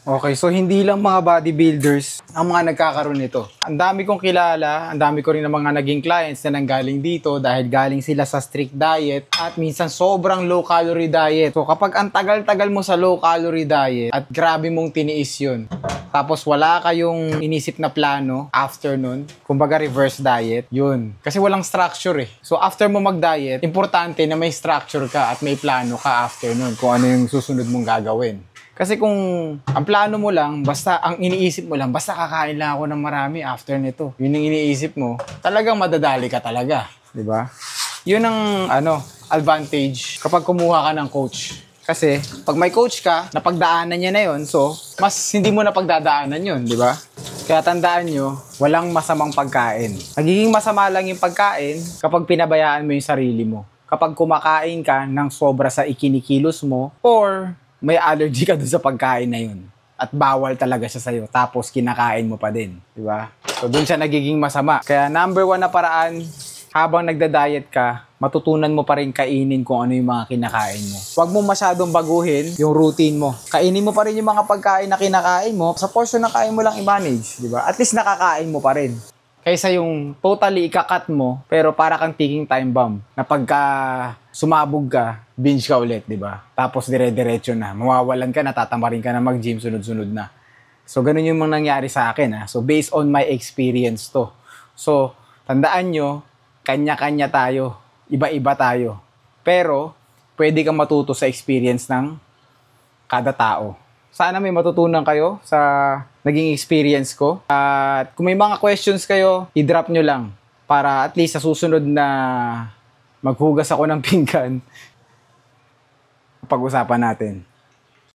Okay, so hindi lang mga bodybuilders ang mga nagkakaroon nito. Ang dami kong kilala, ang dami ko rin ng mga naging clients na nanggaling dito dahil galing sila sa strict diet at minsan sobrang low calorie diet. So kapag ang tagal-tagal mo sa low calorie diet at grabe mong tiniis yun, tapos wala kayong inisip na plano after nun, kumbaga reverse diet, yun. Kasi walang structure eh. So after mo mag-diet, importante na may structure ka at may plano ka after nun kung ano yung susunod mong gagawin. Kasi kung ang plano mo lang, basta ang iniisip mo lang, basta kakain lang ako ng marami after nito. Yun yung iniisip mo, talagang madadali ka talaga. Diba? Yun ang advantage kapag kumuha ka ng coach. Kasi pag may coach ka, napagdaanan niya na yun, so mas hindi mo na pagdadaanan yun, di ba? Kaya tandaan nyo, walang masamang pagkain. Nagiging masama lang yung pagkain kapag pinabayaan mo yung sarili mo. Kapag kumakain ka ng sobra sa ikinikilos mo, or may allergy ka dun sa pagkain na yun. At bawal talaga siya sa'yo. Tapos kinakain mo pa din. Di ba? So dun siya nagiging masama. Kaya number 1 na paraan, habang nagda-diet ka, matutunan mo pa rin kainin kung ano yung mga kinakain mo. Huwag mo masyadong baguhin yung routine mo. Kainin mo pa rin yung mga pagkain na kinakain mo. Sa portion na kain mo lang i-manage. Di ba? At least nakakain mo pa rin. Kaysa yung totally ikakat mo, pero para kang ticking time bomb. Na pagka sumabog ka, binge ka ulit, di ba? Tapos dire-diretso na. Mawawalan ka, natatamarin ka na mag-gym, sunod-sunod na. So, ganun yung mga nangyari sa akin. So, based on my experience to. So, tandaan nyo, kanya-kanya tayo. Iba-iba tayo. Pero, pwede kang matuto sa experience ng kada tao. Sana may matutunan kayo sa naging experience ko. At kung may mga questions kayo, i-drop nyo lang. Para at least sa susunod na maghugas ako ng pinggan, pag-usapan natin.